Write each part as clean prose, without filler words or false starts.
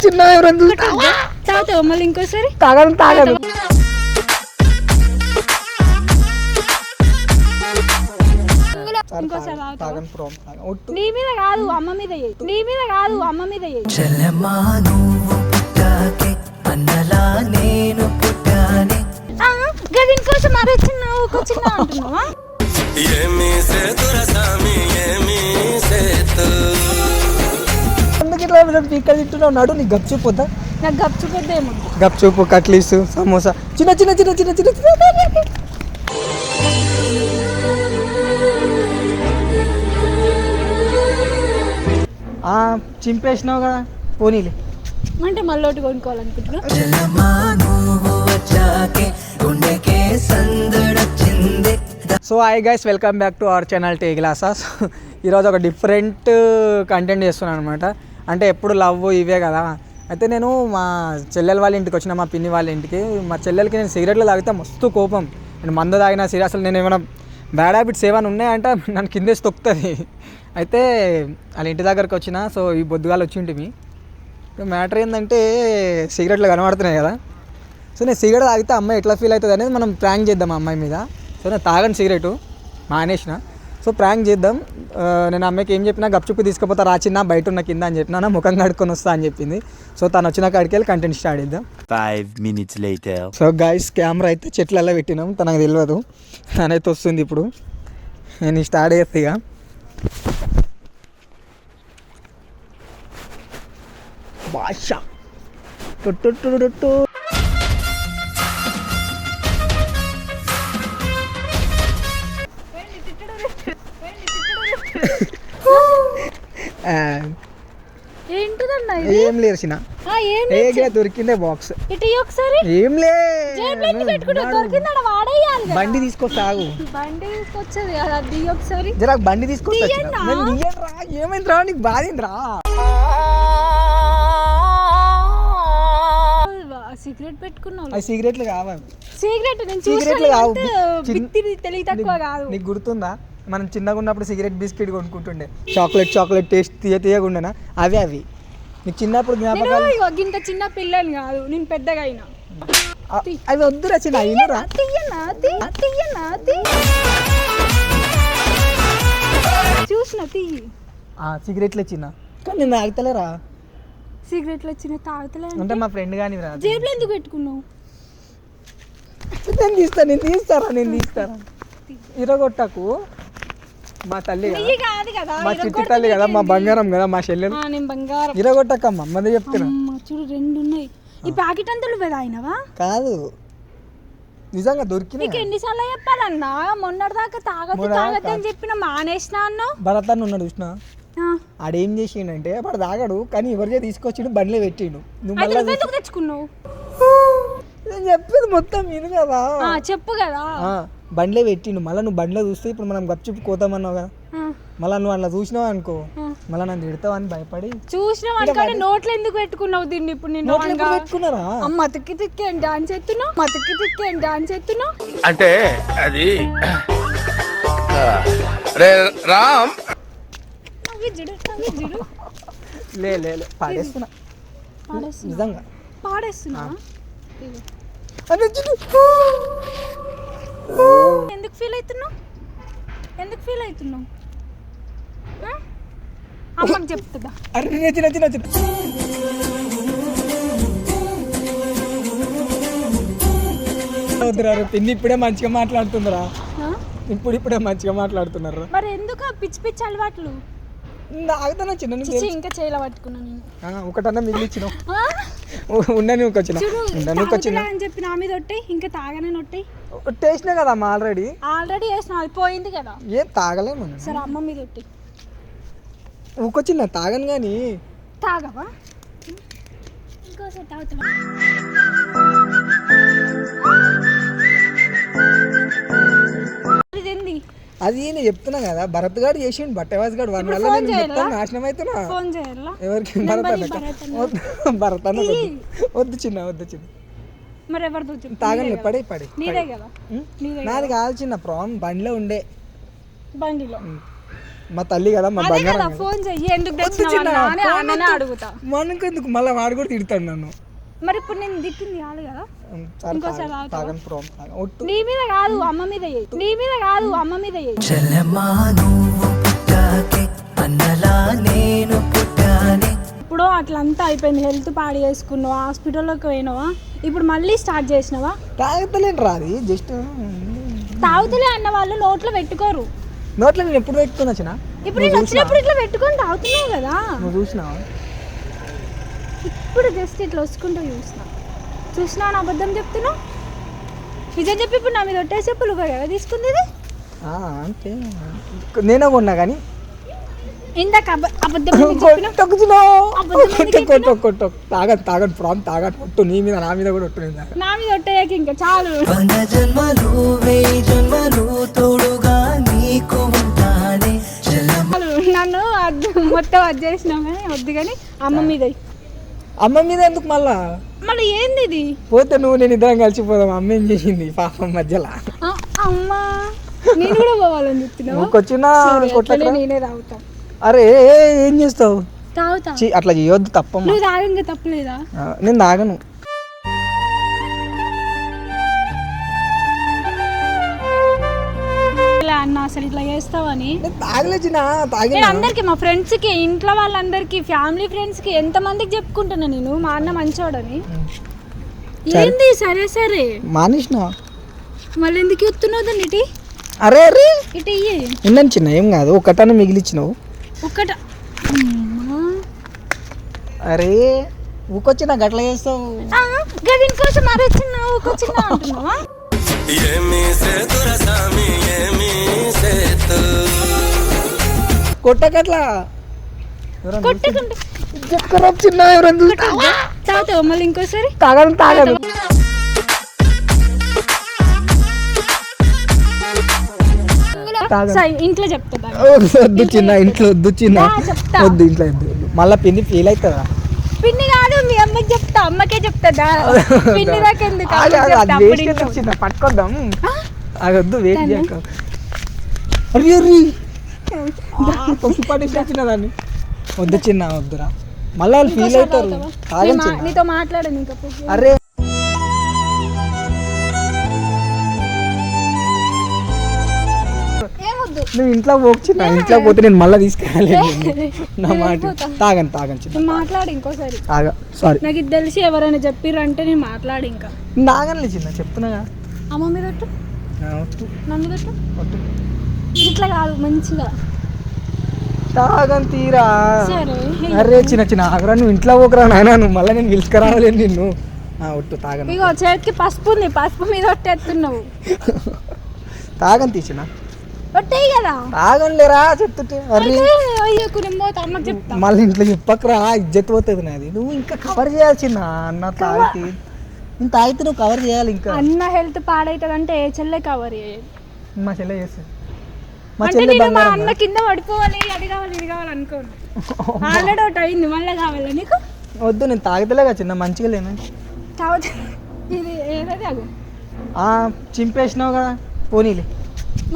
చిన్న తాగుతావు మళ్ళీ ఇంకోసారి తాగను నీ మీద కాదు అమ్మ మీద గదిని కోసం మరొచ్చిన్నావు చిన్న అంటున్నావా ఇక్కడ తింటున్నావు నాడు నీకు గప్చూపు వద్దా నాకు గప్చూపు వద్దా ఏమో గప్చూపు కట్లీస్ సమోసా చిన్న చిన్న చిన్న చిన్న చిన్న చిన్న చింపేసినావు కదా పోనీలే అంటే మళ్ళీ ఒకటి కొనుక్కోవాలనుకుంటున్నా. So hi guys, welcome back to our channel tea glasses. ఈరోజు ఒక డిఫరెంట్ కంటెంట్ చేస్తున్నాను అనమాట. అంటే ఎప్పుడు లవ్ ఇవే కదా. అయితే నేను మా చెల్లెల వాళ్ళ ఇంటికి వచ్చిన, మా పిన్ని వాళ్ళ ఇంటికి. మా చెల్లెలకి నేను సిగరెట్లు తాగితే మస్తు కోపం. నేను మందు తాగినా సీరియస్, అసలు నేను ఏమైనా బ్యాడ్ హ్యాబిట్స్ ఏమైనా ఉన్నాయంటే నన్ను కిందేసి తొక్కుతుంది. అయితే వాళ్ళ ఇంటి దగ్గరకు వచ్చిన. సో ఈ బొద్దుగాలు వచ్చి ఉంటుంది. మ్యాటర్ ఏంటంటే సిగరెట్లు కనబడుతున్నాయి కదా. సో నేను సిగరెట్ తాగితే అమ్మాయి ఎట్లా ఫీల్ అవుతుంది అనేది మనం ప్రాంక్ చేద్దాం అమ్మాయి మీద. సో నేను తాగను సిగరెటు, మానేసిన. సో ప్రాంక్ చేద్దాం. నేను అమ్మాయికి ఏం చెప్పినా, గప్చుప్పు తీసుకుపోతా రాచిన్నా బయట ఉన్న కింద అని చెప్పినా, నా ముఖం కడుక్కొని వస్తా అని చెప్పింది. సో తను వచ్చిన కాడికి వెళ్ళి కంటెంట్ స్టార్ట్ చేద్దాం. 5 minutes later. So guys, camera అయితే చెట్లలో పెట్టినాం, తనకు తెలియదు. తనైతే వస్తుంది ఇప్పుడు. నేను స్టార్ట్ చేస్తే ఇక భాష ఏంటిదన్నా ఏం లేచిన దొరికిందే బాక్స్. ఏం లే, బండి తీసుకొస్తాగు. జరా బండి తీసుకొస్తా. ఏమైంది రా, నీకు బాధిందిరా? సిగరెట్ పెట్టుకున్నావు. అది సిగరెట్లు కావాలి. సిగరెట్లు కావు, తెలివి తక్కువ కాదు. నీకు గుర్తుందా, మనం చిన్నగా ఉన్నప్పుడు సిగరెట్ బిస్కెట్ కొనుక్కుంటుండే, చాక్లెట్ టేస్ట్ తీయకుండా. అవి నీకు చిన్నప్పుడు జ్ఞాపకాలు. ఇంత చిన్న పిల్లని కాదు, నేను పెద్దగా అయినా. అవి వద్దురా చిన్న అయినరా. చూసిన తీయి సిగరెట్లు చిన్న, కానీ నేను తాగుతలేరా. సిగరెట్లు వచ్చిన తాగుతలే అంటే మా ఫ్రెండ్ కానీ రా. జేబులో ఎందుకు పెట్టుకున్నావు? నేను తీస్తారా ఇరగొట్టకు. మా తల్లి కదా, మా చిట్టి తల్లి కదా, మా బంగారం కదా, మా చెల్లెలు. ఇరగొట్టకమ్మా, మంది చెప్తున్నా. చూడు 2 ఉన్నాయి. ఈ ప్యాకెట్ అంతా నువ్వే తాగినవా? కాదు, నిజంగా దొరికింది. నీకు ఎన్నిసార్లు చెప్పాలన్నా? మొన్నటిదాకా తాగద్దని చెప్పిన మానేసినా అన్నావు. భరత్ అన్న ఉన్నాడు చూసినా, ఆడేం చేసిండంటే వాడు తాగాడు, కానీ ఎవరికే తీసుకొచ్చిండు, బండిలో పెట్టిండు. నువ్వు తెచ్చుకున్నావు. నేను చెప్పేది మొత్తం విను కదా. చెప్పు కదా. బండిలో పెట్టిండు. మళ్ళీ నువ్వు బండిలో చూస్తే ఇప్పుడు మనం గప్చుప్పు కోతామన్నావు కదా, మళ్ళీ నువ్వు అట్లా చూసినావు అనుకో, మళ్ళీ నన్ను తిడతావు అని భయపడి చూసినావు అనుకోండి. నోట్లు ఎందుకు పెట్టుకున్నావు దీన్ని? ఇప్పుడు నేను పెట్టుకున్నారా? మతికి తిక్కి అని డాన్స్ ఎత్తున్నావు. అంటే అది రామ్ లే పాడేస్తున్నా, నిజంగా పాడేస్తున్నా. ఎందుకు ఫీల్ అవుతున్నావు? అమ్మకి చెప్తుందా? పిన్ని ఇప్పుడే మంచిగా మాట్లాడుతుందిరా. ఇప్పుడే మంచిగా మాట్లాడుతున్నారు. మరి ఎందుకు పిచ్చి పిచ్చి అలవాట్లు? ఆగుతాను చిన్న, ఇంకా చేయలా పట్టుకున్నా నేను. ఒకటన్నా మిగిలిచ్చినావు. ఉండని వచ్చిన అని చెప్పి నా మీద ఒట్టాయి. ఇంకా తాగనే ఒట్టాయి. టేస్ట్నే కదా అమ్మ, ఆల్రెడీ వేసిన, అది పోయింది కదా. ఏం తాగలేము. సరే అమ్మ మీద ఒట్టి ఊకొచ్చిన తాగను కానీ. తాగవా? ఇంకోసారి తాగుతావా? అది నేను చెప్తున్నా కదా, భరత్ గారు చేసిండు, బట్టవాస్ గారు వాడి వల్ల నేను మొత్తం నాశనం అవుతున్నా. ఎవరికి? భరత్ అన్న వద్దు చిన్న. మరి ఎవరితో తాగండి, పడే నీదే కదా. నాది కాదు చిన్న, ప్రాబ్లం బండిలో ఉండే. బండిలో మా తల్లి కదా మా అదే బంగారం కదా కదా. ఫోన్ చెయ్యి ఎందుకు వద్దు తెచ్చినావు చిన్న, అని ఫోన్ అన్ననే వద్దు. అడుగుతా. మనకెందుకు మళ్ళీ వాడు కూడా తిడతాడు నన్ను. మరి ఇప్పుడు నేను తిట్టింది కాదు కదా, సరే ఇంకోసారి తాగను, తాగను ప్రామ్ తాగను. ఒట్టు నీ మీద కాదు అమ్మ మీద చెయ్యి, నీ మీద కాదు అమ్మ మీద చెయ్యి. ఇప్పుడు అట్లంతా అయిపోయింది, హెల్త్ పాడు చేసుకున్నావు, హాస్పిటల్లోకి పోయినావా, ఇప్పుడు మళ్ళీ స్టార్ట్ చేసినావా? తాగుతలేను రా, అది జస్ట్ తాగుతలే అన్న వాళ్ళు నోట్లో పెట్టుకోరు. నోట్లో నేను ఎప్పుడు పెట్టుకుని వచ్చిన ఇప్పుడు నేను వచ్చినప్పుడు ఇట్లా పెట్టుకొని తాగుతున్నావు కదా, నువ్వు చూసినావా? ఇప్పుడు జస్ట్ ఇట్లా వసుకుంటూ చూసినావు నా అబద్ధం చెప్తున్నావు. నిజం చెప్పి ఇప్పుడు నా మీద ఒట్టేసి చెప్పు, నువ్వే కదా తీసుకుంది ఇది. అంటే నేనే కొన్నా కానీ ఇందాక అబద్ధం ఎందుకు చెప్పినావు? తాగను తాగను ప్రామ్ తాగను. ఒట్టు నీ మీద నా మీద కూడా ఒట్టు నేను తాగను. నా మీద ఒట్టేయక ఇంకా చాలు. నన్ను మొత్తం అది చేసినావు కానీ వద్దు, కానీ అమ్మ మీద ఎయ్. అమ్మ మీద ఎందుకు మళ్ళా? మళ్ళీ ఏంది ఇది? పోతే నువ్వు నేను ఇద్దరం కలిసిపోదాం. అమ్మ ఏం చేసింది పాపం మధ్యలో? అమ్మా నేను కూడా పోవాలని చెప్తున్నావు. వచ్చినా కొట్ల నేనే తాగుతా. అరే ఏం చేస్తావు? తాగుతా. అట్లా చేయొద్దు, తప్పమ్మా. నువ్వు తాగంగా తప్పలేదా? నేను తాగను. అన్న అసలు ఇట్లా చేస్తావని తాగలేదు. నేను అందరికి, మా ఫ్రెండ్స్ కి, ఇంట్లో వాళ్ళందరికి, ఫ్యామిలీ ఫ్రెండ్స్ కి ఎంత మందికి చెప్పుకుంటున్నా నేను మా అన్న మంచోడని. ఏంది? సరే సరే మానేసిన. మళ్ళీ ఎందుకు ఎత్తున్నావు దాన్ని ఇటు? అరే అరే ఇటు ఇయ్యి. ఉన్నాను చిన్న, ఏం కాదు. ఒకటన్నా మిగిలిచ్చినావు. ఒక్కట. అరే ఊకొచ్చిన గట్ల చేస్తావు. గదిన్ కోసం మరొచ్చిన ఊకొచ్చిన అంటున్నావా? కొట్టకట్లా కొట్టకుండా చిన్న ఎవరైనా చూస్తే తాగుతావు మళ్ళీ ఇంకోసారి? తాగను తాగను. ఇంట్లో చెప్తా. వద్దు చిన్న, ఇంట్లో వద్దు చిన్న, చెప్తా. వద్దు ఇంట్లో వద్దు. మళ్ళీ పిన్ని ఫీల్ అవుతుందా? పిన్ని కాదు, మీ అమ్మకి చెప్తా. అమ్మకే చెప్తా. పిన్ని దాకా ఎందుకు? చిన్న పట్టుకొద్దాం. వద్దు వెయిట్ చేయక. అరే అరే పప్పు పడేసిన దాన్ని. వద్దు చిన్న, వద్దురా. మళ్ళీ వాళ్ళు ఫీల్ అవుతారు. తాగను చిన్న. నీతో మాట్లాడను ఇంకా. అరే నువ్వు ఇంట్లో పోచ్చినా, ఇంట్లో పోతే నేను మళ్ళీ తీసుకెళ్ళలేదు. నా మాట తాగను తాగను చిన్న. మాట్లాడు ఇంకోసారి. తాగా సారీ. నాకు ఇది తెలిసి ఎవరైనా చెప్పిర్రు అంటే నేను మాట్లాడు ఇంకా. తాగనులే చిన్న, చెప్తున్నాగా. అమ్మ మీద ఒట్టు, నా మీద ఒట్టు. ఇట్లా కాదు, మంచిగా తాగని తీరా. సరే. అరే చిన్న చిన్న ఆగరా, నువ్వు ఇంట్లో పోకరా నాయన, నువ్వు మళ్ళీ నేను పిలుచుకురావలేదు నిన్ను. ఒట్టు తాగను. ఇగో చేతికి పసుపు ఉంది, పసుపు మీద ఒట్టేస్తున్నావు. తాగని తీసిన ఒట్టేయి కదా. తాగనులేరా చెప్తుంటే. అరే అయ్యకు నేను పోతా, అమ్మకి చెప్తా. మళ్ళీ ఇంట్లో చెప్పకరా, ఇజ్జత్ పోతుంది నాది. నువ్వు ఇంకా కవర్ చేయాల్సిన అన్న తాగితే. నేను తాగితే నువ్వు కవర్ చేయాలి. ఇంకా అన్న హెల్త్ పాడవుతుంది అంటే ఏ చెల్లె కవర్ చేయాలి? మా చెల్లె చేస్తుంది. మా అంటే చెల్లె నేను మా బంగారం అన్న కింద పడిపోవాలి, అది కావాలి ఇది కావాలి అనుకోను. ఆల్రెడీ ఒకటి అయింది, మళ్ళీ కావాలా నీకు? వద్దు, నేను తాగితేలేగా చిన్న, మంచిగా లేను. కావచ్చు. ఇది ఏదది అగు చింపేసినావు కదా, పోనీలే.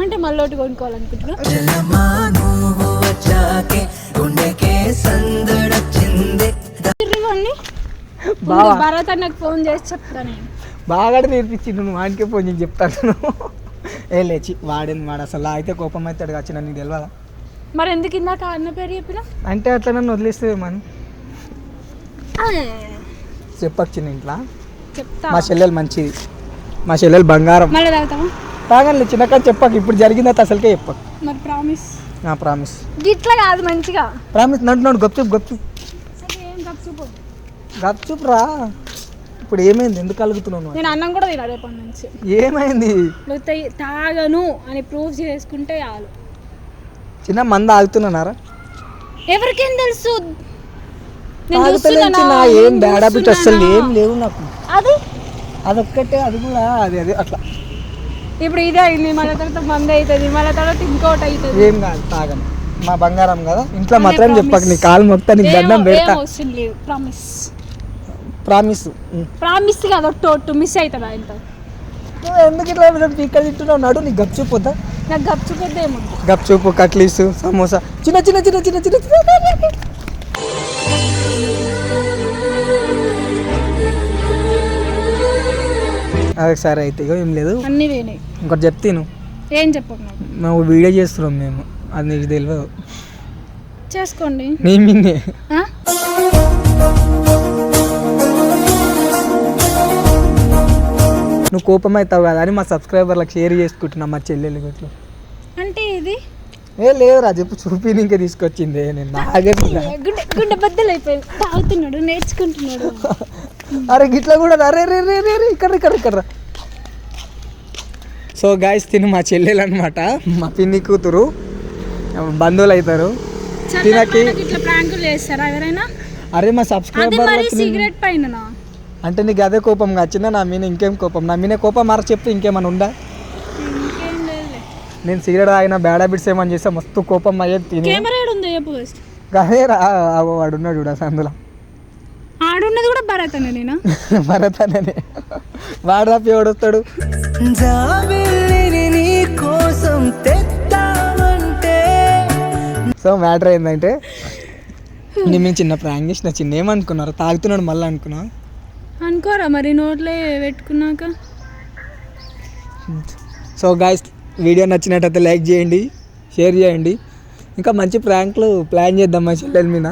అంటే మళ్ళీ ఒకటి కొనుక్కోవాలనుకుంటున్నా. భరత్ అన్నకు ఫోన్ చేసి చెప్తాను. బాగా నేర్పించిండు, నువ్వు వాడికే ఫోన్ చేసి చెప్తాను. ఏ లేచి వాడేంది వాడు, అసలు అయితే కోపం అవుతాడు వచ్చిన, నీకు తెలియదా? మరి ఎందుకు ఇందాక అన్న పేరు చెప్పినా? అంటే అట్లా నన్ను వదిలేస్తే మనం చెప్పచ్చు చిన్న. ఇంట్లో చెప్తా. మా చెల్లెలు మంచిది, మా చెల్లెలు బంగారం. మళ్ళీ తాగుతావా? తాగండి చిన్నకా, చెప్పకు. ఇప్పుడు జరిగిందా అసలుకే చెప్పకు. మరి ప్రామిస్? ప్రామిస్. ఇట్లా కాదు, మంచిగా ప్రామిస్. నడు నడు, గప్చుప్ గప్చుప్ గప్చుప్ రా. ఇప్పుడు ఏమైంది, ఎందుకు కలుగుతున్నావు? నేను అన్నం కూడా తినా రేపటి నుంచి. ఏమైంది? తాగను అని ప్రూవ్ చేసుకుంటే చాలు. చిన్న మంద ఆగుతున్నారా? ఎవరికేం తెలుసు? ఏం బ్యాడ్ హ్యాబిట్ అసలు ఏం లేవు నాకు. అది అదొక్కటే, అది కూడా అది అది అట్లా. ఇప్పుడు ఇదే అయింది, మళ్ళీ తర్వాత మంది అవుతుంది, మళ్ళీ తర్వాత ఇంకోటి అవుతుంది. ఏం కాదు, తాగను. మా బంగారం కదా, ఇంట్లో మాత్రం చెప్పక. నీ కాలు మొత్తం నీకు దండం పెడతా. ప్రామిస్. ప్రామిస్. ప్రామిస్ కాదు, ఒట్టు మిస్ అవుతుందా ఇంత? నువ్వు ఎందుకు ఇట్లా పీక్కలు తింటున్నావు? నడు నీకు గప్చూపు వద్దా? నాకు గప్చుకొద్దేమో. గప్చూపు, కట్లీసు, సమోసా, చిన్న చిన్న చిన్న చిన్న చిన్న చిన్న. అదే సరే అయితే ఇగో ఏం లేదు, అన్నీ వేనాయి. ఇంకోటి చెప్తాను. ఏం చెప్పకు నాకు. మేము వీడియో చేస్తున్నాం మేము, అది నీకు తెలియదు. చేసుకోండి. నీ మిన్నే ఆ? నువ్వు కోపం అవుతావు కదా అని మా సబ్స్క్రైబర్లకు షేర్ చేసుకుంటున్నా, మా చెల్లెలు ఇట్లా. అంటే ఇది లేదురా చెప్పు, చూపి ఇంకా తీసుకొచ్చింది నేను నాగే. గుండె గుండె బద్దలు అయిపోయింది. తాగుతున్నాడు, నేర్చుకుంటున్నాడు. అరే గిట్లా కూడా అరే రే రే రే ఇక్కడ ఇక్కడ ఇక్కడ. సో గాయస్ తిను మా చెల్లెలు అనమాట, మా పిన్ని కూతురు, బంధువులు అవుతారు తినకి. ఇట్లా ప్రాంకులు చేస్తారా ఎవరైనా? అరే మా అది సబ్స్క్రైబర్ మరి సిగరెట్ పైన అంటే నీకు అదే కోపం వచ్చిందా? నా మీద ఇంకేం కోపం? నా మీద కోపం మార చెప్తే ఇంకేమన్నా ఉందా? ఇంకేం లేదులే. నేను సిగరెట్ తాగిన బ్యాడ్ హ్యాబిట్స్ ఏమని చేస్తే మస్తు కోపం అయ్యేది తిని. కెమెరా ఉందో చెప్పు ఫస్ట్. అదే రా వాడు ఉన్నాడు చూడ అందులో, ఆడున్నది కూడా భరత్ అన్న నేను. భరతనే వాడు తప్పి ఎవడు వస్తాడు? సో మ్యాటర్ ఏంటంటే నేను చిన్న ప్రాంక్ చేసిన, చిన్న ఏమనుకున్నారు తాగుతున్నాడు మళ్ళీ అనుకున్నా. అనుకోరా మరి నోట్లో పెట్టుకున్నాక. సో గాయస్ వీడియో నచ్చినట్టయితే లైక్ చేయండి, షేర్ చేయండి. ఇంకా మంచి ప్రాంక్లు ప్లాన్ చేద్దాం మా చెల్లెల మీద.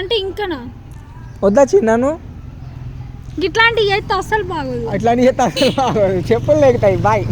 అంటే ఇంకానా వద్దా చిన్నాను? ఇట్లాంటివి అయితే అస్సలు బాగోదు. అట్లాంటి చెప్పులు లేకుతాయి. బాయ్.